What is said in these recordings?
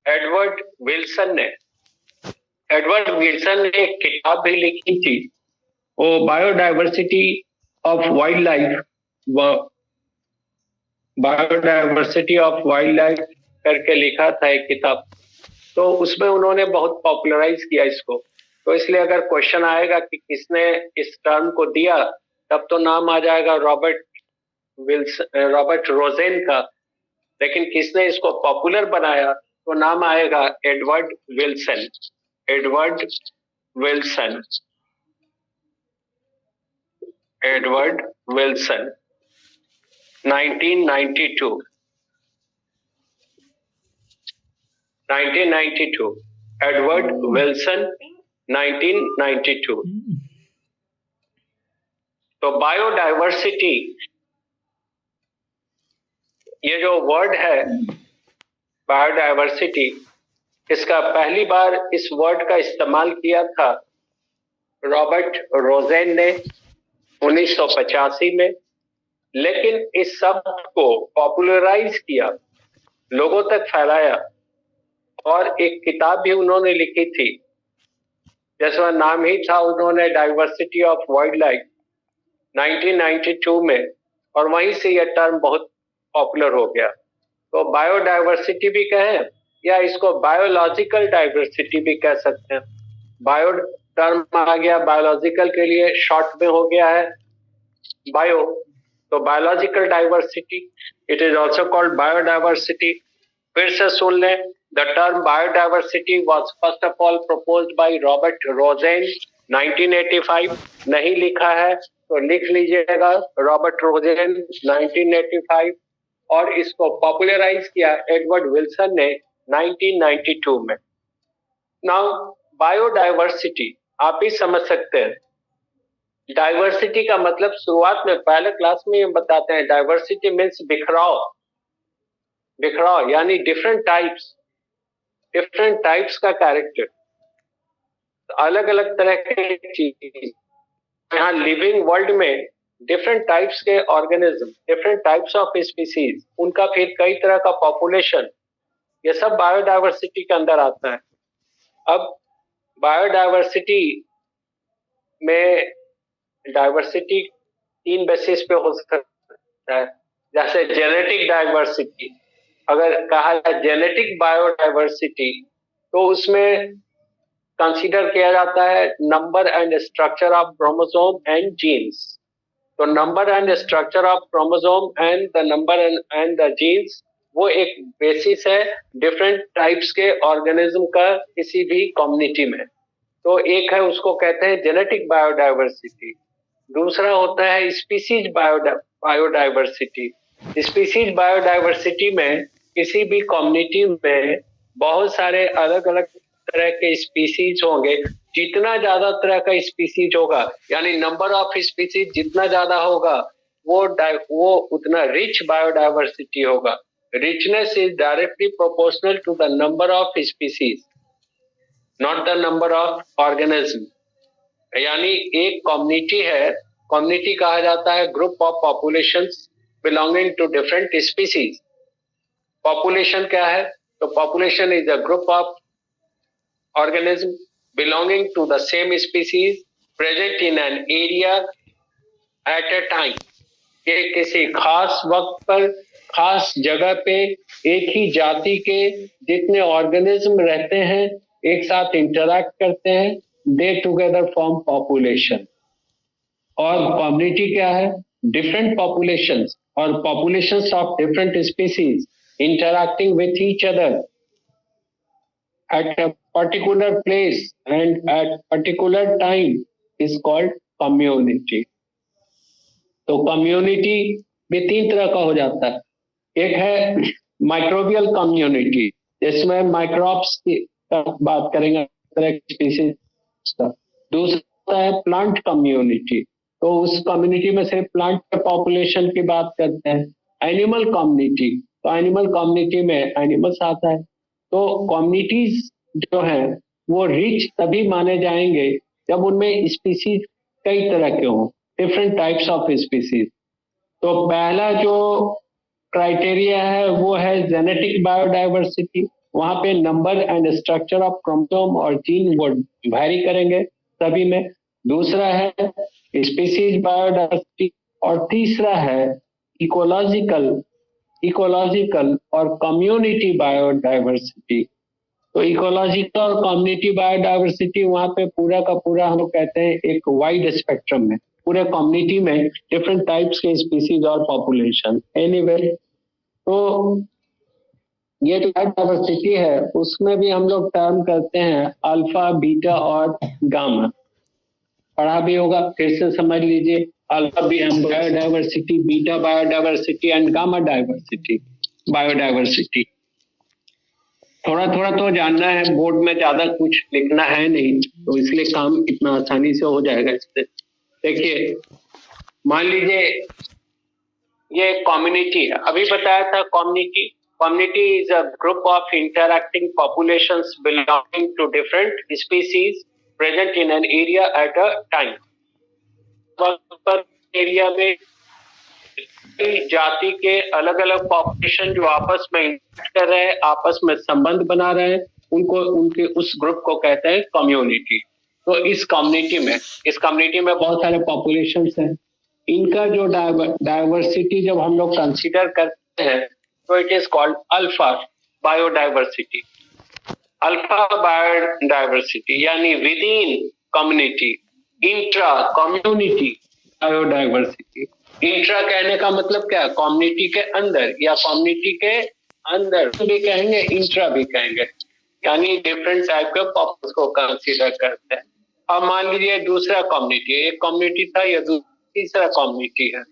Edward Wilson ने एक किताब भी लिखी थी, वो biodiversity of wild life, biodiversity of wild life करके लिखा था एक किताब। तो उसमें उन्होंने बहुत पॉपुलराइज किया इसको। तो इसलिए अगर क्वेश्चन आएगा कि किसने इस टर्म को दिया, तब तो नाम आ जाएगा रॉबर्ट रोजेन का। लेकिन किसने इसको पॉपुलर बनाया, तो नाम आएगा Edward Wilson. Edward Wilson, Edward Wilson 1992 Edward Wilson 1992। तो बायोडाइवर्सिटी, ये जो वर्ड है बायोडाइवर्सिटी, इसका पहली बार इस वर्ड का इस्तेमाल किया था रॉबर्ट रोजेन ने 1985 में। लेकिन इस शब्द को पॉपुलराइज किया, लोगों तक फैलाया, और एक किताब भी उन्होंने लिखी थी जिसका नाम ही था उन्होंने डाइवर्सिटी ऑफ वाइल्ड लाइफ 1992 में, और वहीं से यह टर्म बहुत पॉपुलर हो गया। तो बायोडाइवर्सिटी भी कहें या इसको बायोलॉजिकल डाइवर्सिटी भी कह सकते हैं। बायो टर्म आ गया, बायोलॉजिकल के लिए शॉर्ट में हो गया है बायो, तो biological diversity, it is also called biodiversity. फिर से सुन लें, the term biodiversity was first of all proposed by Robert Rosen 1985। नहीं लिखा है तो लिख लीजिएगा रॉबर्ट रोजेन 1985, और इसको पॉपुलराइज किया एडवर्ड विल्सन ने 1992 में। नाउ बायोडाइवर्सिटी आप ही समझ सकते हैं। डाइवर्सिटी का मतलब शुरुआत में पहले क्लास में हम बताते हैं, डाइवर्सिटी मीन्स बिखराव। बिखराव यानी डिफरेंट टाइप्स का कैरेक्टर, अलग अलग तरह के चीज। यहाँ लिविंग वर्ल्ड में डिफरेंट टाइप्स के organism, different types of species, उनका फिर कई तरह का पॉपुलेशन, ये सब बायोडाइवर्सिटी के अंदर आता है। अब बायोडाइवर्सिटी में डाइवर्सिटी 3 बेसिस पे हो सकता है। जैसे जेनेटिक डाइवर्सिटी, अगर कहा जाए जेनेटिक बायोडाइवर्सिटी, तो उसमें कंसीडर किया जाता है number and structure of chromosome and genes. तो number and structure of chromosome and the number and the genes, वो एक बेसिस है डिफरेंट टाइप्स के ऑर्गेनिज्म का किसी भी कम्युनिटी में। तो एक है, उसको कहते हैं जेनेटिक बायोडाइवर्सिटी। दूसरा होता है स्पीसीज बायोडाइवर्सिटी। स्पीसीज बायोडाइवर्सिटी में किसी भी कम्युनिटी में बहुत सारे अलग अलग तरह के स्पीसीज होंगे। जितना ज्यादा तरह का स्पीसीज होगा, यानी नंबर ऑफ स्पीसीज जितना ज्यादा होगा, वो उतना रिच बायोडाइवर्सिटी होगा। Richness is directly proportional to the number of species, not the number of organism. यानी एक कम्युनिटी है, कम्युनिटी कहा जाता है group of populations belonging to different species. Population क्या है? तो population is a group of organism belonging to the same species present in an area at a time. ये किसी खास वक्त पर खास जगह पे एक ही जाति के जितने ऑर्गेनिज्म रहते हैं, एक साथ इंटरैक्ट करते हैं, दे टुगेदर फॉर्म पॉपुलेशन। और कम्युनिटी क्या है? डिफरेंट पॉपुलेशंस और populations of different species interacting with each other at a particular place and at particular time is called community। तो कम्युनिटी भी 3 तरह का हो जाता है। एक है माइक्रोबियल कम्युनिटी, जिसमें माइक्रोब्स की बात करेंगे, तरह की स्पीसीज का। दूसरा है प्लांट कम्युनिटी, तो उस कम्युनिटी में से प्लांट के पॉपुलेशन की बात करते हैं। एनिमल कम्युनिटी, तो एनिमल कम्युनिटी में एनिमल्स आता है। तो कम्युनिटीज जो है वो रिच तभी माने जाएंगे जब उनमें स्पीसीज कई तरह के हों, डिफरेंट टाइप्स ऑफ स्पीसीज। तो पहला जो क्राइटेरिया है वो है जेनेटिक बायोडाइवर्सिटी, वहां पे number and structure of chromosome और जीन वो वैरी करेंगे सभी में। दूसरा है स्पीसीज बायोडाइवर्सिटी, और तीसरा है इकोलॉजिकल इकोलॉजिकल और कम्युनिटी बायोडाइवर्सिटी। तो इकोलॉजिकल और कम्युनिटी बायोडाइवर्सिटी वहां पे पूरा का पूरा हम लोग कहते हैं एक वाइड स्पेक्ट्रम में, पूरे कम्युनिटी में डिफरेंट टाइप्स के स्पीसीज और पॉपुलेशन। एनीवे, तो ये जो बायोडाइवर्सिटी है उसमें भी हम लोग टर्म करते हैं अल्फा, बीटा और गामा। पढ़ा भी होगा, फिर से समझ लीजिए। Alpha biodiversity, beta biodiversity and gamma diversity biodiversity. थोड़ा थोड़ा तो जानना है, बोर्ड में ज्यादा कुछ लिखना है नहीं, तो इसलिए काम इतना आसानी से हो जाएगा इससे। देखिए, मान लीजिए ये कम्युनिटी है, अभी बताया था community. Community is a group of interacting populations belonging to different species present in an area at a time. पर एरिया में जाति के अलग अलग पॉपुलेशन जो आपस में इंटरेक्ट कर रहे हैं, आपस में संबंध बना रहे हैं, उनको उनके उस ग्रुप को कहते हैं कम्युनिटी। तो इस कम्युनिटी में बहुत सारे पॉपुलेशन हैं। इनका जो डाइवर्सिटी जब हम लोग कंसीडर करते हैं तो it is called alpha biodiversity. Alpha biodiversity यानी within community, intra community biodiversity. Intra कहने का मतलब क्या, कम्युनिटी के अंदर, या कम्युनिटी के अंदर भी कहेंगे, इंट्रा भी कहेंगे, यानी डिफरेंट टाइप के पॉपुलेशन को कंसीडर करते हैं। अब मान लीजिए दूसरा कम्युनिटी, एक कम्युनिटी था, या तीसरा कम्युनिटी है।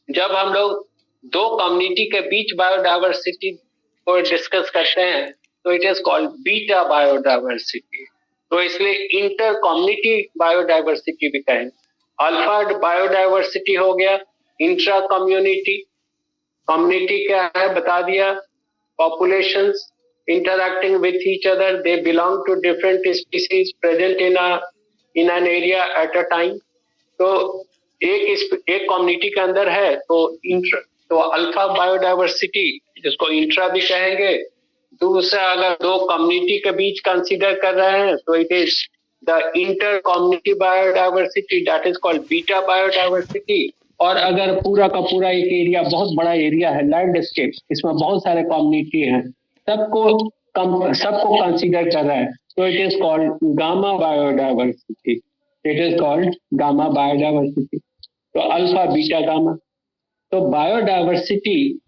जब हम लोग दो कम्युनिटी के बीच बायोडाइवर्सिटी को डिस्कस करते हैं तो it is called beta biodiversity. तो इसलिए इंटर कम्युनिटी बायोडाइवर्सिटी भी कहेंगे। अल्फा बायोडाइवर्सिटी हो गया, इंट्रा कम्युनिटी, कम्युनिटी क्या है बता दिया, populations interacting with each other, they belong to different species present in an area at a time। तो एक कम्युनिटी के अंदर है तो अल्फा बायोडाइवर्सिटी, जिसको इंट्रा भी कहेंगे। दूसरा, अगर दो कम्युनिटी के बीच कंसीडर कर रहे हैं तो it is the inter community biodiversity, that is called beta biodiversity. और अगर पूरा का पूरा एक एरिया, बहुत बड़ा एरिया है, लैंडस्केप, इसमें बहुत सारे कम्युनिटी हैं, सबको कंसीडर कर रहा है तो it is called gamma biodiversity. It is called gamma biodiversity. तो अल्फा, बीटा, गामा। तो बायोडाइवर्सिटी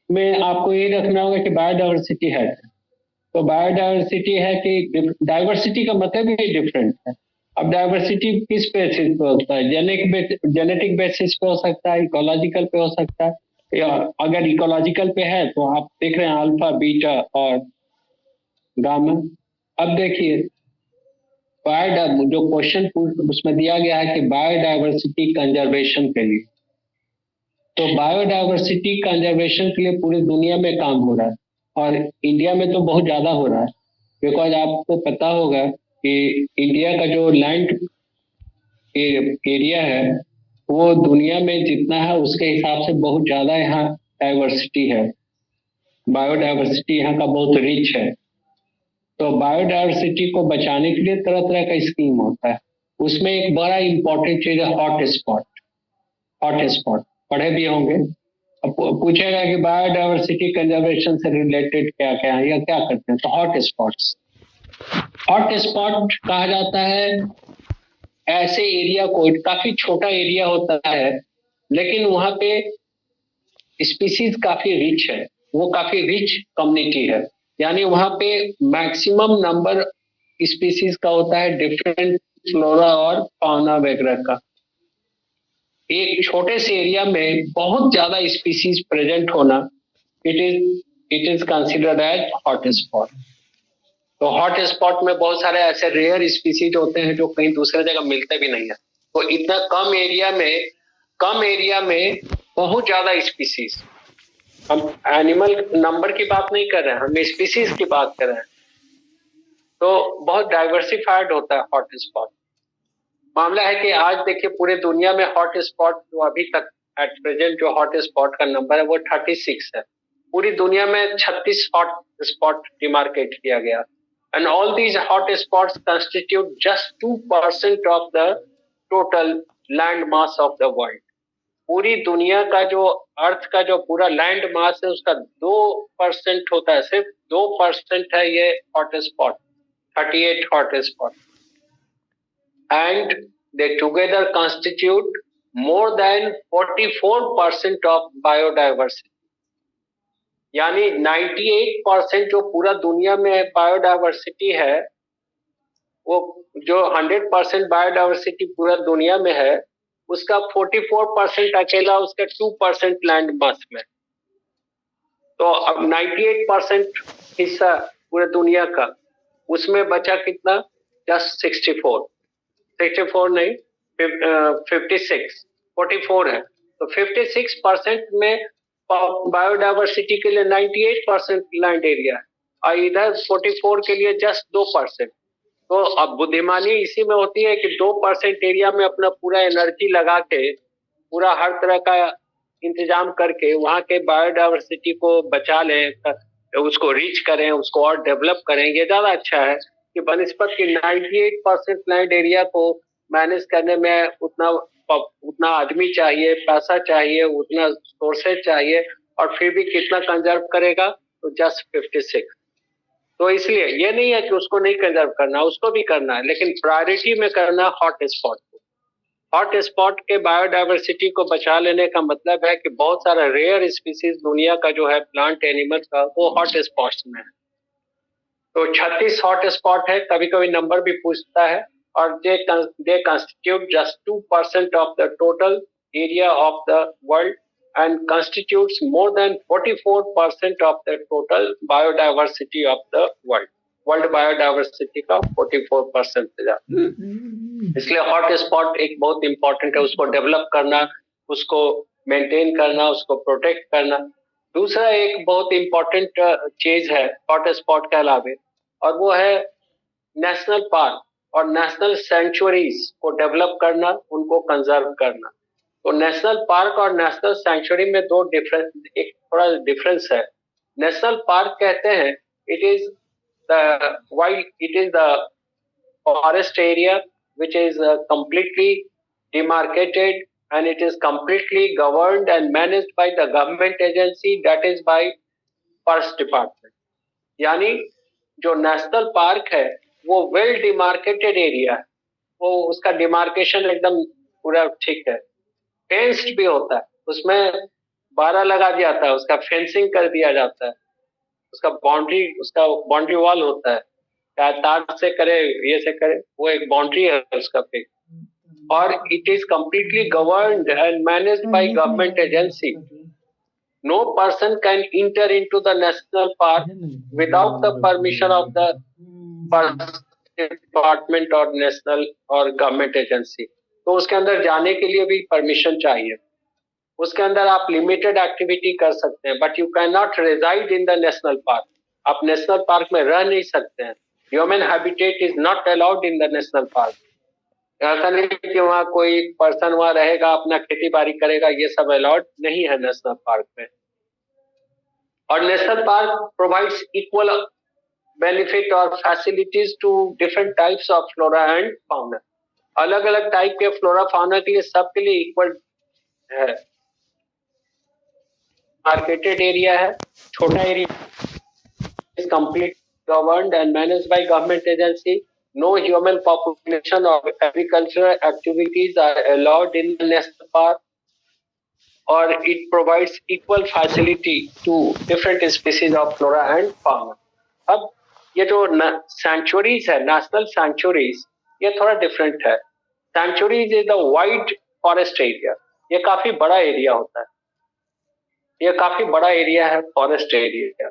में आपको ये रखना होगा कि बायोडाइवर्सिटी है, तो बायोडाइवर्सिटी है कि डाइवर्सिटी का मतलब ही डिफरेंट है। अब डाइवर्सिटी किस बेसिस पे होता है, जेनेटिक बेसिस पे हो सकता है, इकोलॉजिकल पे हो सकता है। या अगर इकोलॉजिकल पे है तो आप देख रहे हैं अल्फा, बीटा और गामा। अब देखिए, जो क्वेश्चन उसमें दिया गया है कि बायोडाइवर्सिटी कंजर्वेशन के लिए, तो बायोडाइवर्सिटी कंजर्वेशन के लिए पूरी दुनिया में काम हो रहा है, और इंडिया में तो बहुत ज्यादा हो रहा है। बिकॉज आपको पता होगा कि इंडिया का जो लैंड एरिया है वो दुनिया में जितना है उसके हिसाब से बहुत ज्यादा यहाँ डाइवर्सिटी है, बायोडाइवर्सिटी यहाँ का बहुत रिच है। तो बायोडाइवर्सिटी को बचाने के लिए तरह तरह का स्कीम होता है। उसमें एक बड़ा इंपॉर्टेंट चीज है हॉट स्पॉट। हॉट स्पॉट पढ़े भी होंगे। अब पूछेगा कि बायोडाइवर्सिटी कंजर्वेशन से रिलेटेड क्या क्या है या क्या करते हैं, तो हॉट स्पॉट्स। हॉट स्पॉट कहा जाता है ऐसे एरिया को, काफी छोटा एरिया होता है लेकिन वहां पे स्पीसीज काफी रिच है, वो काफी रिच कम्युनिटी है, यानी वहां पे मैक्सिमम नंबर स्पीसीज का होता है, डिफरेंट फ्लोरा और फाउना वगैरह का। एक छोटे से एरिया में बहुत ज्यादा स्पीसीज प्रेजेंट होना, it is considered as hot spot. तो हॉट स्पॉट में बहुत सारे ऐसे रेयर स्पीसीज होते हैं जो कहीं दूसरे जगह मिलते भी नहीं है। तो इतना कम एरिया में बहुत ज्यादा स्पीसीज, हम एनिमल नंबर की बात नहीं कर रहे हैं, हम स्पीसीज की बात कर रहे हैं। तो बहुत डाइवर्सिफाइड होता है हॉट स्पॉट। मामला है कि आज देखिए पूरे दुनिया में हॉट स्पॉट जो अभी तक एट प्रेजेंट जो हॉट स्पॉट का नंबर है वो 36 है। पूरी दुनिया में 36 हॉट स्पॉट डिमार्केट किया गया, and all these hot spots constitute just 2% of the total land mass of the world. पूरी दुनिया का जो अर्थ का जो पूरा लैंड मास है उसका 2% होता है, सिर्फ 2% है ये hot spot, 38 hot spot, and they together constitute more than 44% of biodiversity। यानी 98% जो पूरा दुनिया में बायोडाइवर्सिटी है, वो जो 100% बायोडाइवर्सिटी पूरा दुनिया में है, उसका 44% अकेला उसका 2% लैंड मास में। तो अब 98% हिस्सा पूरे दुनिया का, उसमें बचा कितना? जस्ट 64 नहीं, 56, 44 है। तो 56% में बायोडाइवर्सिटी के लिए 98% लैंड एरिया है, और इधर 44 के लिए जस्ट 2%। तो अब बुद्धिमानी इसी में होती है कि 2% एरिया में अपना पूरा एनर्जी लगा के, पूरा हर तरह का इंतजाम करके वहां के बायोडाइवर्सिटी को बचा लें, उसको रीच करें, उसको और डेवलप करें। ये ज्यादा अच्छा है कि बनस्पत की 98% लैंड एरिया को मैनेज करने में उतना आदमी चाहिए, पैसा चाहिए, उतना सोर्सेज चाहिए, और फिर भी कितना कंजर्व करेगा? तो जस्ट 56। तो इसलिए ये नहीं है कि उसको नहीं कंजर्व करना, उसको भी करना है, लेकिन प्रायोरिटी में करना हॉट स्पॉट को। हॉट स्पॉट के बायोडाइवर्सिटी को बचा लेने का मतलब है कि बहुत सारा रेयर स्पीसीज दुनिया का जो है प्लांट एनिमल का, वो हॉट स्पॉट्स में है। तो 36 हॉट स्पॉट है, कभी कभी नंबर भी पूछता है, और दे constitute just 2% of the total area of the world and constitutes more than 44% of the total biodiversity of the world। World biodiversity का 44% से ज्यादा। इसलिए हॉट स्पॉट एक बहुत इंपॉर्टेंट है, उसको डेवलप करना, उसको मेंटेन करना, उसको प्रोटेक्ट करना। दूसरा एक बहुत इंपॉर्टेंट चीज है हॉट स्पॉट के अलावे, और वो है नेशनल पार्क और नेशनल सेंचुरीज को डेवलप करना, उनको कंजर्व करना। तो नेशनल पार्क और नेशनल सैंक्चुरी में एक थोड़ा डिफरेंस है। नेशनल पार्क कहते हैं it is the forest area which is completely demarcated and it is completely governed and managed by the government agency, that is by forest department. यानी जो national park है वो वेल डिमार्केटेड एरिया है, वो उसका demarcation एकदम पूरा ठीक है, फेंस्ड भी होता है, उसमें बाड़ा लगा दिया जाता है, उसका फेंसिंग कर दिया जाता है, उसका बाउंड्री वॉल होता है, चाहे तार से करे, ये से करे, वो एक बाउंड्री है उसका फिक्स, और it is completely governed and managed by government agency. No person can enter into the national park without the permission of the department or national or government agency। तो उसके अंदर जाने के लिए भी परमिशन चाहिए। उसके अंदर आप लिमिटेड एक्टिविटी कर सकते हैं, but you can not reside in the national park. आप नेशनल पार्क में रह नहीं सकते हैं। Human habitat is not allowed in the national park. ऐसा नहीं कि वहाँ कोई पर्सन वहाँ रहेगा, अपना खेती बाड़ी करेगा, ये सब अलाउड नहीं है नेशनल पार्क में। और national park provides equal benefit और facilities to different types of flora and fauna. अलग अलग टाइप के फ्लोरा फाउना के लिए सबके लिए इक्वल है। मार्केटेड एरिया है, छोटा area, is complete governed and managed by government agency. No human population और agricultural activities are allowed in national park, और it provides equal facility to different species of flora and fauna. अब ये जो sanctuaries है, national sanctuaries, ये थोड़ा different है। Sanctuaries is the wide forest area, ये काफी बड़ा एरिया होता है, ये काफी बड़ा एरिया है forest area,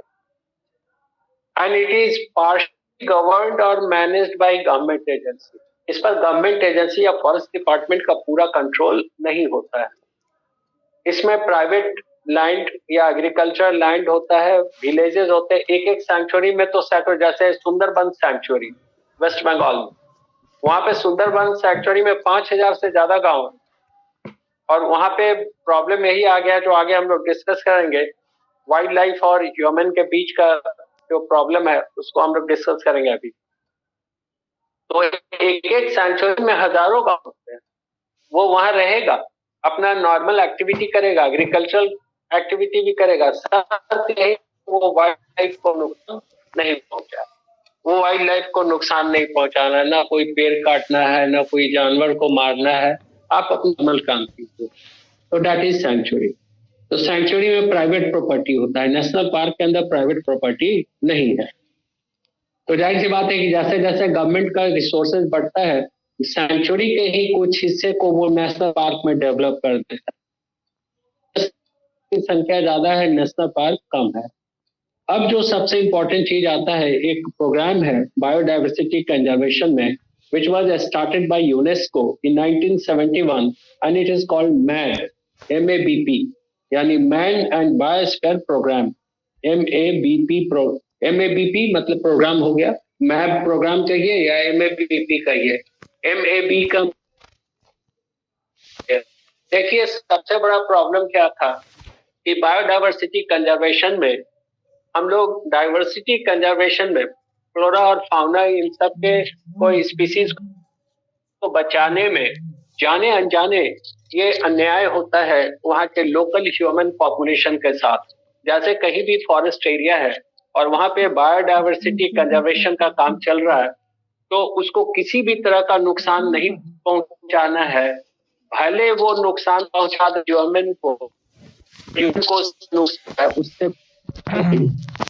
and it is partially governed और मैनेज्ड बाय गवर्नमेंट एजेंसी। इस पर गवर्नमेंट एजेंसी या फॉरेस्ट डिपार्टमेंट का पूरा कंट्रोल नहीं होता है। इसमें प्राइवेट लैंड या एग्रीकल्चर लैंड होता है, विलेजेस होते हैं। एक एक सैंक्चुरी में तो सैकड़ों, जैसे सुंदरबन सैंक्चुरी वेस्ट बंगाल में, वहां पे सुंदरबन सैंक्चुरी में 5000 से ज्यादा गांव है, और वहां पे प्रॉब्लम यही आ गया जो आगे हम लोग डिस्कस करेंगे। वाइल्ड लाइफ और ह्यूमन के बीच का जो प्रॉब्लम है उसको हम लोग डिस्कस करेंगे अभी। तो एक एक सेंचुरी में हजारों गांव होते हैं, वो वहां रहेगा, अपना नॉर्मल एक्टिविटी करेगा, एग्रीकल्चरल एक्टिविटी भी करेगा, साथ ही वो वाइल्ड लाइफ को नुकसान नहीं पहुंचाए। वो वाइल्ड लाइफ को नुकसान नहीं पहुंचाना, ना कोई पेड़ काटना है, ना कोई जानवर को मारना है, आप अपना नॉर्मल काम कीजिए। तो दैट इज सेंचुरी। तो सेंचुरी में प्राइवेट प्रॉपर्टी होता है, नेशनल पार्क के अंदर प्राइवेट प्रॉपर्टी नहीं है। तो जाहिर सी बात है कि जैसे जैसे गवर्नमेंट का रिसोर्सेज बढ़ता है, सेंचुरी के ही कुछ हिस्से को वो नेशनल पार्क में डेवलप कर देता है। संख्या ज्यादा है, नेशनल पार्क कम है। अब जो सबसे इंपॉर्टेंट चीज आता है, एक प्रोग्राम है बायोडाइवर्सिटी कंजर्वेशन में, which was started by UNESCO in 1971 and it is called MAB, MABP, यानी man and biosphere programme, MABP मतलब प्रोग्राम हो गया, मैब प्रोग्राम कहिए या MABP कहिए। MAB का देखिए सबसे बड़ा प्रॉब्लम क्या था कि बायोडाइवर्सिटी कंजर्वेशन में हम लोग डाइवर्सिटी कंजर्वेशन में फ्लोरा और फाउना इन सब के कोई स्पीसीज को बचाने में जाने अनजाने ये अन्याय होता है वहाँ के लोकल ह्यूमन पॉपुलेशन के साथ। जैसे कहीं भी फॉरेस्ट एरिया है और वहाँ पे बायोडाइवर्सिटी कंजर्वेशन का काम चल रहा है, तो उसको किसी भी तरह का नुकसान नहीं पहुंचाना है, भले वो नुकसान पहुंचा दे ह्यूमन को नुकसान है उससे,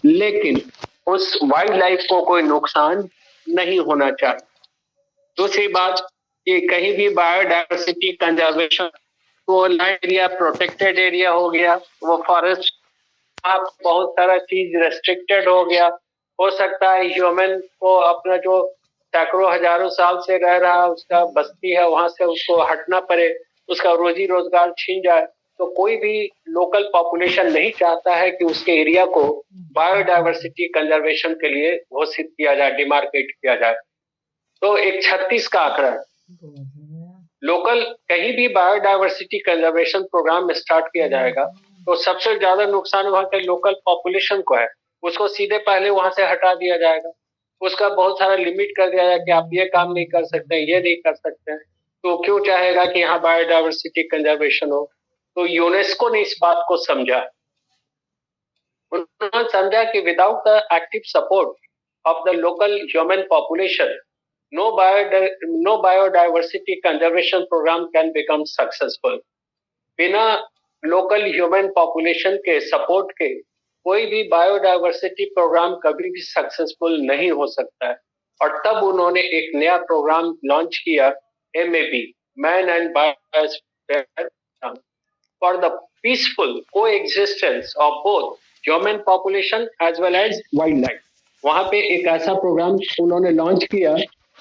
लेकिन उस वाइल्ड लाइफ को कोई नुकसान नहीं होना चाहिए। दूसरी बात कि कहीं भी बायोडाइवर्सिटी कंजर्वेशन, वो एरिया प्रोटेक्टेड एरिया हो गया, वो फॉरेस्ट बहुत सारा चीज रेस्ट्रिक्टेड हो गया। हो सकता है ह्यूमन को अपना जो सैकड़ों हजारों साल से रह रहा उसका बस्ती है वहां से उसको हटना पड़े, उसका रोजी रोजगार छीन जाए। तो कोई भी लोकल पॉपुलेशन नहीं चाहता है कि उसके एरिया को बायोडाइवर्सिटी कंजर्वेशन के लिए घोषित किया जाए, डिमार्केट किया जाए। तो एक 36 का आंकड़ा लोकल कहीं भी बायोडाइवर्सिटी कंजर्वेशन प्रोग्राम स्टार्ट किया जाएगा तो सबसे ज्यादा नुकसान वहां के लोकल पॉपुलेशन को है, उसको सीधे पहले वहां से हटा दिया जाएगा, उसका बहुत सारा लिमिट कर दिया जाएगा कि आप ये काम नहीं कर सकते, ये नहीं कर सकते। तो क्यों चाहेगा कि यहाँ बायोडाइवर्सिटी कंजर्वेशन हो? तो यूनेस्को ने इस बात को समझा, उन्होंने समझा कि without the active support of the local human population no biodiversity conservation program can become successful। बिना लोकल ह्यूमन पॉपुलेशन के सपोर्ट के कोई भी बायोडाइवर्सिटी प्रोग्राम कभी भी सक्सेसफुल नहीं हो सकता है। और तब उन्होंने एक नया प्रोग्राम लॉन्च किया, MAB, man and biosphere, for the peaceful coexistence of both human population as well as wild life. वहां पे एक ऐसा प्रोग्राम उन्होंने लॉन्च किया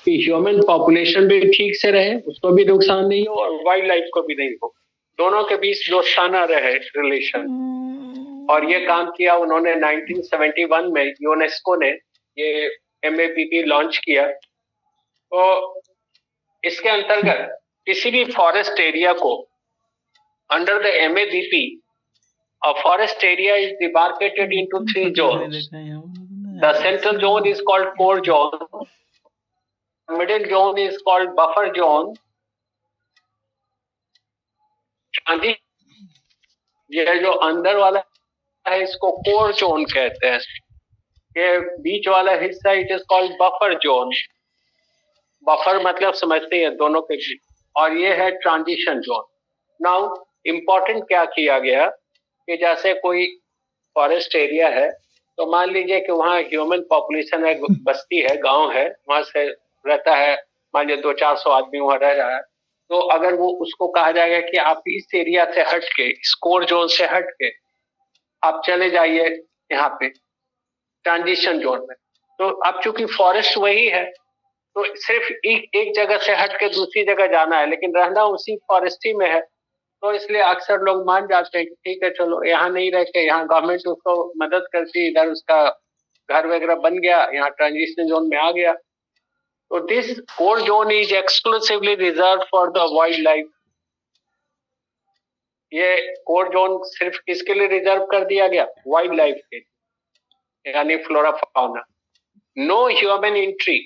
कि ह्यूमन पॉपुलेशन भी ठीक से रहे, उसको भी नुकसान नहीं हो और वाइल्ड लाइफ को भी नहीं हो, दोनों के बीच दोस्ताना रहे रिलेशन। और ये काम किया उन्होंने 1971 में, यूनेस्को ने ये MABP लॉन्च किया। तो इसके अंतर्गत किसी भी फॉरेस्ट एरिया को under the MABP a forest area is demarcated into 3 zones. The central zone is called core zone, middle zone is called buffer zone, ये जो अंदर वाला है इसको कोर जोन कहते हैं, ये बीच वाला हिस्सा it is called buffer zone. Buffer मतलब समझते हैं दोनों के बीच, और ये है ट्रांजिशन जोन। नाउ इम्पोर्टेंट क्या किया गया कि जैसे कोई फॉरेस्ट एरिया है तो मान लीजिए कि वहाँ ह्यूमन पॉपुलेशन है, बस्ती है, गांव है, वहां से रहता है, मान लीजिए 200-400 आदमी वहां रह रहा है। तो अगर वो उसको कहा जाएगा कि आप इस एरिया से हट के, इस कोर जोन से हट के आप चले जाइए यहाँ पे ट्रांजिशन जोन में, तो अब चूंकि फॉरेस्ट वही है तो सिर्फ एक जगह से हट के दूसरी जगह जाना है, लेकिन रहना उसी फॉरेस्ट ही में है। तो इसलिए अक्सर लोग मान जाते हैं कि ठीक है चलो यहाँ नहीं रह के, यहाँ गवर्नमेंट उसको मदद करती, इधर उसका घर वगैरह बन गया, यहाँ ट्रांजिशन जोन में आ गया। तो this core zone is exclusively reserve for the wild life. ये कोर जोन सिर्फ किसके लिए रिजर्व कर दिया गया? वाइल्ड लाइफ के, यानी flora fauna. No human entry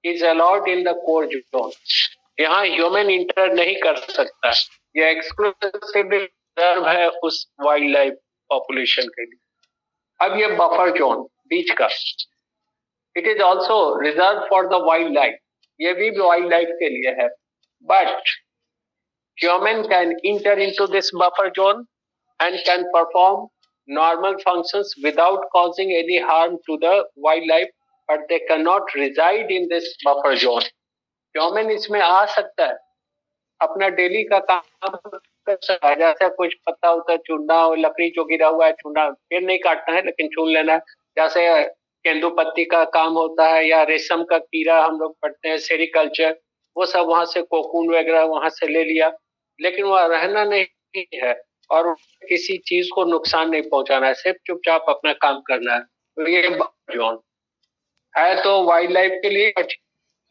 is allowed in the core zone. यहाँ ह्यूमन इंटर नहीं कर सकता, ये एक्सक्लूसिव रिजर्व है उस वाइल्ड लाइफ पॉपुलेशन के लिए। अब ये बफर जोन बीच का, it is also reserve for the wild life, ये भी वाइल्ड लाइफ के लिए है, but human can inter into this buffer zone and can perform normal functions without causing any harm to the wildlife, but they cannot reside in this buffer zone. Human इसमें आ सकता है, अपना daily का काम कर सकता है, जैसे कुछ पत्ता उतर चुनना हो, लकड़ी जो गिरा हुआ है चुनना, पेड़ नहीं काटना है लेकिन चुन लेना है, जैसे केंदू पत्ती का काम होता है, या रेशम का कीड़ा हम लोग पढ़ते हैं सेरिकल्चर, वो सब वहां से कोकून वगैरह वहां से ले लिया, लेकिन वह रहना नहीं है और किसी चीज को नुकसान नहीं पहुंचाना है, सिर्फ चुपचाप अपना काम करना है। तो ये जोन है तो वाइल्ड लाइफ के लिए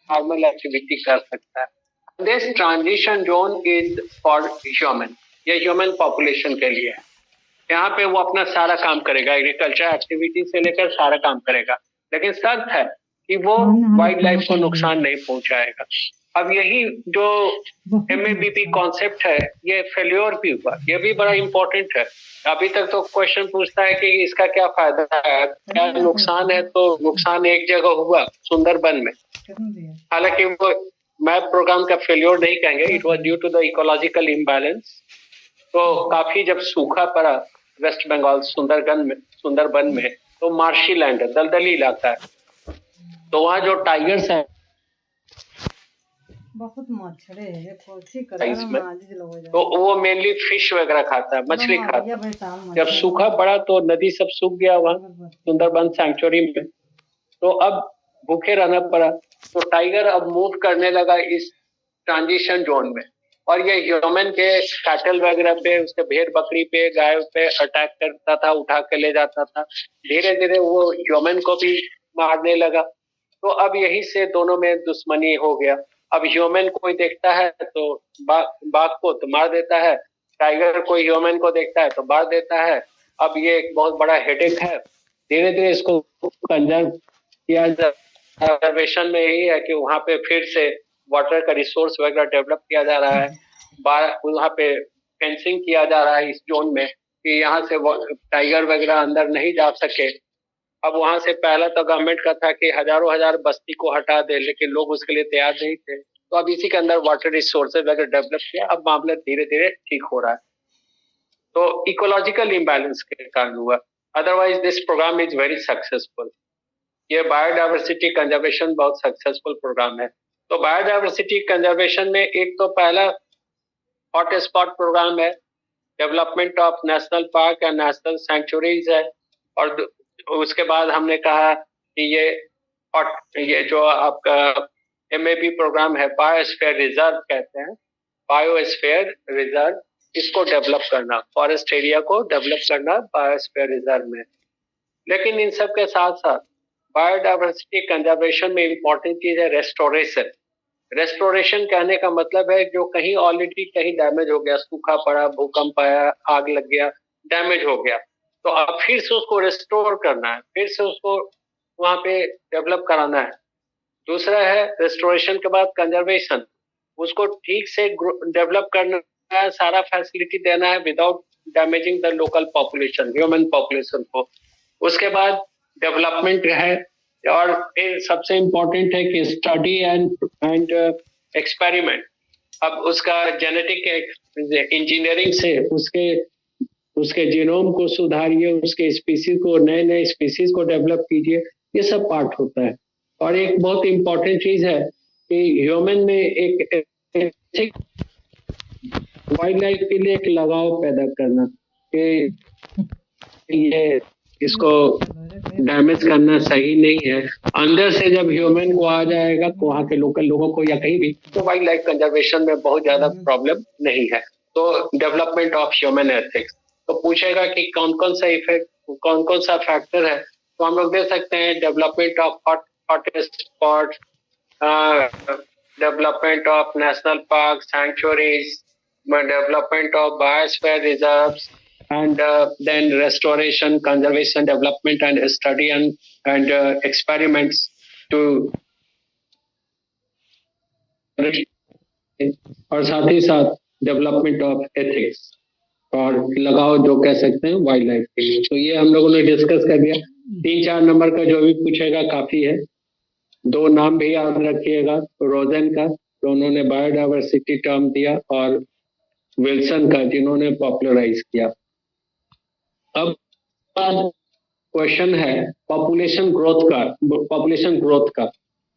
नॉर्मल एक्टिविटी कर सकता है। This transition zone is for human, ये ह्यूमन पॉपुलेशन के लिए है। यहाँ पे वो अपना सारा काम करेगा, एग्रीकल्चर एक्टिविटी से लेकर सारा काम करेगा, लेकिन शर्त है कि वो वाइल्ड लाइफ को नुकसान नहीं पहुंचाएगा। अब यही जो MABP कॉन्सेप्ट है, ये फेल्योर भी हुआ, ये भी बड़ा इंपॉर्टेंट है। अभी तक तो क्वेश्चन पूछता है कि इसका क्या फायदा है, क्या नुकसान है, तो नुकसान एक जगह हुआ सुंदरबन में, हालांकि वो मैप प्रोग्राम का फेल्योर नहीं कहेंगे, it was due to the ecological imbalance. तो काफी जब सूखा पड़ा वेस्ट बंगाल सुंदरबन में, तो मार्शी लैंड है, दलदली इलाका है, तो वहाँ जो टाइगर्स है बहुत मच्छर है, तो वो मेनली फिश वगैरह खाता है, मछली खाता है। जब सूखा पड़ा तो नदी सब सूख गया वहाँ सुंदरबन सैंक्चुअरी में, तो अब भूखे रहना पड़ा। तो टाइगर अब मूव करने लगा इस ट्रांजिशन जोन में, और ये ह्यूमन के कैटल वगैरह पे, उसके भेड़ बकरी पे, गाय पे अटैक करता था, उठा के ले जाता था। धीरे धीरे वो ह्यूमन को भी मारने लगा, तो अब यही से दोनों में दुश्मनी हो गया। अब ह्यूमन कोई देखता है तो बाघ को तो मार देता है, टाइगर कोई ह्यूमन को देखता है तो मार देता है। अब ये एक बहुत बड़ा हेडेक है, धीरे धीरे इसको कंजर्व किया जाए। कंजर्वेशन में यही है कि वहाँ पे फिर से वाटर का रिसोर्स वगैरह डेवलप किया जा रहा है, वहाँ पे फेंसिंग किया जा रहा है इस जोन में, कि यहाँ से टाइगर वगैरह अंदर नहीं जा सके। अब वहां से पहला तो गवर्नमेंट का था कि हजारों हजार बस्ती को हटा दे, लेकिन लोग उसके लिए तैयार नहीं थे, तो अब इसी के अंदर वाटर रिसोर्सेज वगैरह डेवलप किया, अब मामला धीरे धीरे ठीक हो रहा है। तो इकोलॉजिकल इम्बैलेंस के कारण हुआ, otherwise this programme is very successful. ये बायोडाइवर्सिटी कंजर्वेशन बहुत सक्सेसफुल प्रोग्राम है। तो बायोडाइवर्सिटी कंजर्वेशन में एक तो पहला हॉट स्पॉट प्रोग्राम है, development of national park and national sanctuaries है, और उसके बाद हमने कहा कि ये जो आपका MAP प्रोग्राम है, बायोस्फीयर रिजर्व कहते हैं, बायोस्फीयर रिजर्व, इसको डेवलप करना, फॉरेस्ट एरिया को डेवलप करना बायोस्फीयर रिजर्व में। लेकिन इन सब के साथ साथ बायोडाइवर्सिटी कंजर्वेशन में इंपॉर्टेंट चीज है रेस्टोरेशन। रेस्टोरेशन कहने का मतलब है जो कहीं ऑलरेडी कहीं डैमेज हो गया, सूखा पड़ा, भूकंप आया, आग लग गया, डैमेज हो गया, तो अब फिर से उसको रेस्टोर करना है, फिर से उसको वहां पे डेवलप कराना है। दूसरा है रेस्टोरेशन के बाद कंजर्वेशन, उसको ठीक से डेवलप करना है, सारा फैसिलिटी देना है without damaging the local population, human population को। उसके बाद डेवलपमेंट है, और फिर सबसे इम्पोर्टेंट है कि स्टडी एंड एक्सपेरिमेंट। अब उसका जेनेटिक इंजीनियरिंग से उसके जीनोम को सुधारिए, उसके स्पीसीज को, नए नए स्पीसीज को डेवलप कीजिए, ये सब पार्ट होता है। और एक बहुत इम्पोर्टेंट चीज है कि ह्यूमन में एक वाइल्ड लाइफ के लिए एक लगाव पैदा करना, कि ये इसको डैमेज करना सही नहीं है। अंदर से जब ह्यूमन को आ जाएगा, तो वहाँ के लोकल लोगों को या कहीं भी, तो वाइल्ड लाइफ कंजर्वेशन में बहुत ज्यादा प्रॉब्लम नहीं है। तो डेवलपमेंट ऑफ ह्यूमन एथिक्स, तो पूछेगा कि कौन कौन सा इफेक्ट, कौन कौन सा फैक्टर है, तो हम लोग दे सकते हैं development of hottest spot, development of national park, sanctuaries, development of biosphere reserves, and then restoration, conservation, development, and study and experiments to और साथ ही साथ डेवलपमेंट ऑफ एथिक्स और लगाव जो कह सकते हैं वाइल्ड लाइफ के लिए। तो ये हम लोगों ने डिस्कस कर दिया। 3-4 नंबर का जो भी पूछेगा काफी है। 2 नाम भी याद रखिएगा, रोजन का तो उन्होंने बायोडाइवर्सिटी टर्म दिया और विल्सन का जिन्होंने पॉपुलराइज किया। अब क्वेश्चन है पॉपुलेशन ग्रोथ का।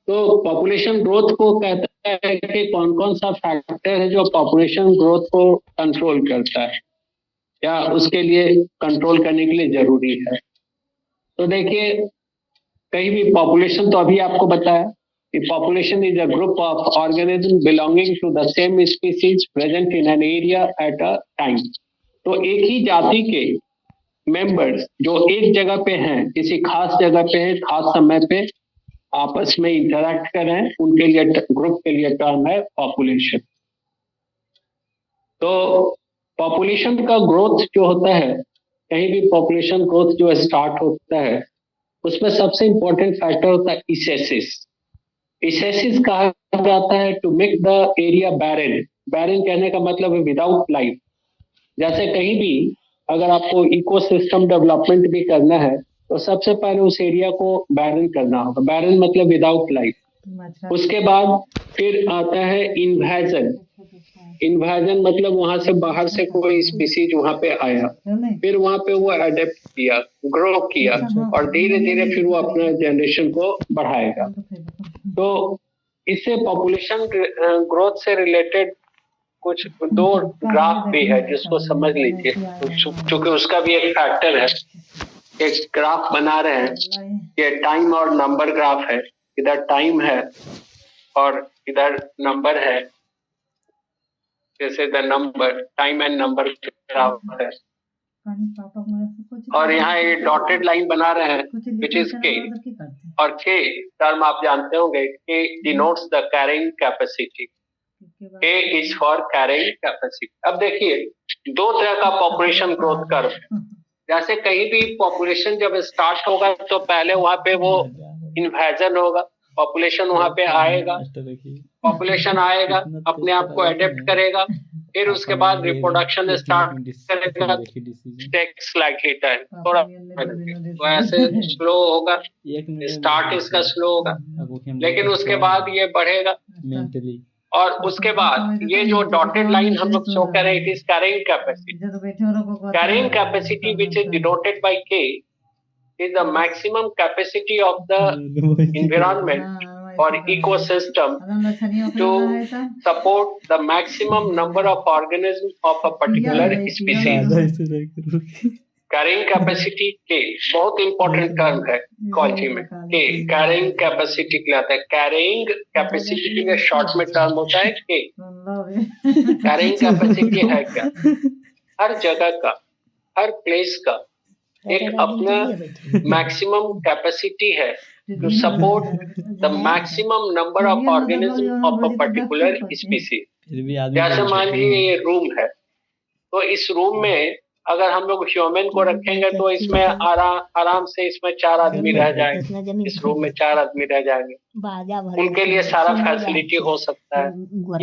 तो पॉपुलेशन ग्रोथ को कहता है कि कौन कौन सा फैक्टर है जो पॉपुलेशन ग्रोथ को कंट्रोल करता है या उसके लिए कंट्रोल करने के लिए जरूरी है। तो देखिए कहीं भी पॉपुलेशन तो अभी आपको बताया कि population is a group of organism belonging to the same species present in an area at a time. तो एक ही जाति के मेंबर्स जो एक जगह पे हैं, किसी खास जगह पे है, खास समय पे आपस में इंटरैक्ट कर रहे हैं, उनके लिए ग्रुप के लिए टर्म है पॉपुलेशन। तो पॉपुलेशन का ग्रोथ जो होता है, कहीं भी पॉपुलेशन ग्रोथ जो स्टार्ट होता है उसमें सबसे इंपॉर्टेंट फैक्टर होता है इसेसिस। इसेसिस कहा जाता है टू मेक द एरिया बैरन। बैरन कहने का मतलब है विदाउट लाइफ। जैसे कहीं भी अगर आपको इकोसिस्टम डेवलपमेंट भी करना है तो सबसे पहले उस एरिया को बैरन करना होगा। बैरन मतलब विदाउट लाइफ। उसके बाद फिर आता है इन्वेजन। इन्वेजन मतलब वहां से बाहर से कोई स्पीसीज वहां पे आया, फिर वहां पे वो अडेप्ट किया, ग्रो किया और धीरे धीरे फिर वो अपना जनरेशन को बढ़ाएगा। तो इससे पॉपुलेशन ग्रोथ से रिलेटेड कुछ 2 ग्राफ भी है जिसको समझ लीजिए, क्योंकि उसका भी एक फैक्टर है। एक ग्राफ बना रहे हैं, ये टाइम और नंबर ग्राफ है। इधर टाइम है और इधर नंबर है, जैसे the number time and number graph है। और यहाँ ये डॉटेड लाइन बना रहे हैं विच इज के, और के टर्म आप जानते होंगे, के डिनोट्स द कैरिंग कैपेसिटी। के इज फॉर कैरिंग कैपेसिटी। अब देखिए 2 तरह का पॉपुलेशन ग्रोथ कर्व है। जैसे कहीं भी पॉपुलेशन जब स्टार्ट होगा तो पहले वहां पे वो इन्वेजन होगा, पॉपुलेशन वहां पे आएगा, पॉपुलेशन आएगा, अपने आप को एडेप्ट करेगा, फिर उसके बाद रिप्रोडक्शन स्टार्ट करेगा, टेक्स स्लाइटली टाइम, थोड़ा तो ऐसे स्लो होगा, स्टार्ट इसका स्लो होगा, लेकिन उसके बाद ये बढ़ेगा और उसके बाद ये जो डॉटेड लाइन हम लोग शो कर रहे हैं, it is carrying capacity. Carrying capacity which is denoted by के is the maximum capacity of the environment or ecosystem to support the maximum number of organisms of a particular species. Carrying capacity के बहुत important term है college में। के carrying capacity कहलाता है। Carrying capacity के short में टर्म होता है के। कैरिंग कैपेसिटी है क्या? हर जगह का, हर प्लेस का एक अपना मैक्सिमम कैपेसिटी है to support the maximum number of organism of a particular species. जैसे मान लीजिए ये रूम है, तो इस रूम में अगर हम लोग ह्यूमन को रखेंगे तो इसमें आराम से इसमें 4 आदमी रह जाएंगे, इस रूम में 4 आदमी रह जाएंगे, उनके लिए सारा फैसिलिटी हो सकता है।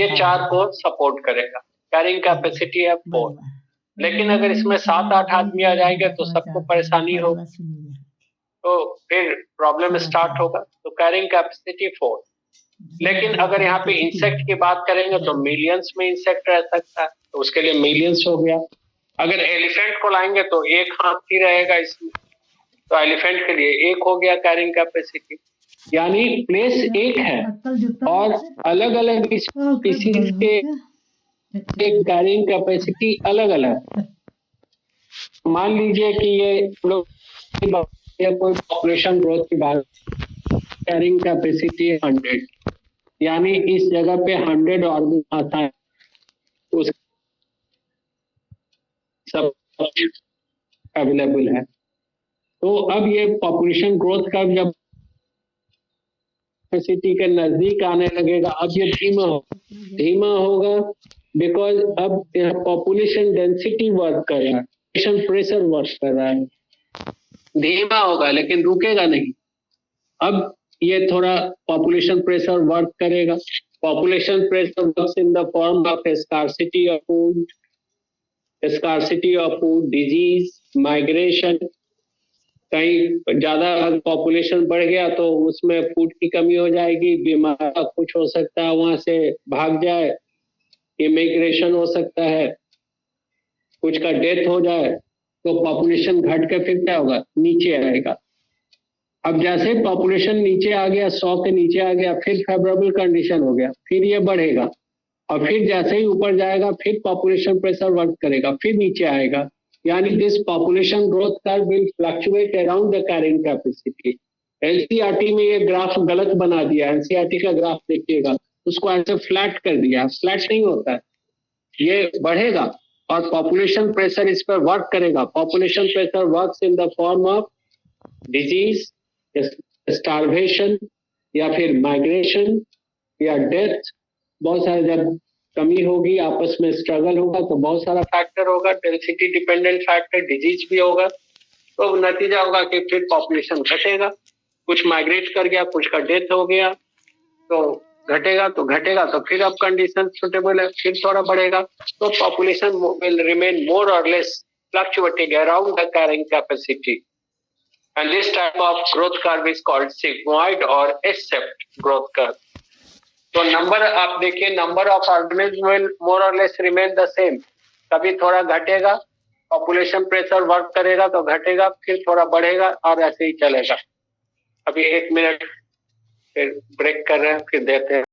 ये 4 को सपोर्ट करेगा। कैरिंग कैपेसिटी है 4। लेकिन अगर इसमें 7-8 आदमी आ जाएंगे तो सबको परेशानी होगी, तो फिर प्रॉब्लम स्टार्ट होगा। तो कैरिंग कैपेसिटी 4। लेकिन अगर यहाँ पे इंसेक्ट की बात करेंगे तो मिलियंस में इंसेक्ट रह सकता है, तो उसके लिए मिलियंस हो गया। अगर एलिफेंट को लाएंगे तो 1 हाथी रहेगा इसमें, तो एलिफेंट के लिए 1 हो गया कैरिंग कैपेसिटी। यानी प्लेस एक है और अलग अलग स्पीसीज के एक कैरिंग कैपेसिटी अलग अलग। मान लीजिए कि ये लोग कोई पॉपुलेशन ग्रोथ की बात, कैरिंग कैपेसिटी 100, यानी इस जगह पे 100 ऑर्गन आता है, उस सब अवेलेबल है। तो अब ये पॉपुलेशन ग्रोथ का जब कैपेसिटी के नजदीक आने लगेगा, अब ये धीमा होगा बिकॉज अब पॉपुलेशन डेंसिटी वर्क कर रहा है, पॉपुलेशन प्रेशर वर्क कर रहा है, धीमा होगा लेकिन रुकेगा नहीं। अब ये थोड़ा पॉपुलेशन प्रेशर वर्क करेगा। Population pressure works in the form of scarcity of food, disease, migration. कहीं ज्यादा पॉपुलेशन बढ़ गया तो उसमें फूड की कमी हो जाएगी, बीमार कुछ हो सकता है, वहां से भाग जाए, इमिग्रेशन हो सकता है, कुछ का डेथ हो जाए, तो पॉपुलेशन घट के फिर क्या होगा, नीचे आएगा। अब जैसे पॉपुलेशन नीचे आ गया, 100 के नीचे आ गया, फिर फेवरेबल कंडीशन हो गया, फिर ये बढ़ेगा, और फिर जैसे ही ऊपर जाएगा फिर पॉपुलेशन प्रेशर वर्क करेगा, फिर नीचे आएगा। यानी this population growth curve will fluctuate around the carrying capacity. NCERT में ये ग्राफ गलत बना दिया, एनसीईआरटी का ग्राफ देखिएगा, उसको ऐसे फ्लैट कर दिया, फ्लैट नहीं होता है, ये बढ़ेगा और पॉपुलेशन प्रेशर इस पर वर्क करेगा। Population pressure works in the form of disease, starvation, या फिर माइग्रेशन, या डेथ। बहुत सारे, जब कमी होगी, आपस में स्ट्रगल होगा, तो बहुत सारा फैक्टर होगा, डेंसिटी डिपेंडेंट फैक्टर, डिजीज भी होगा, तो नतीजा होगा कि फिर पॉपुलेशन घटेगा। कुछ माइग्रेट कर गया, कुछ का डेथ हो गया, तो घटेगा तो फिर अब कंडीशन सुटेबल है, फिर थोड़ा बढ़ेगा, तो पॉपुलेशन विल रिमेन मोर और less fluctuating around the carrying capacity. And this type of growth curve is called sigmoid or S-shaped growth curve. तो नंबर आप देखिए, number of organism will more और लेस रिमेन द सेम। कभी थोड़ा घटेगा, population pressure work करेगा तो घटेगा, फिर थोड़ा बढ़ेगा, और ऐसे ही चलेगा। अभी 1 मिनट फिर ब्रेक कर रहे हैं, फिर देते हैं।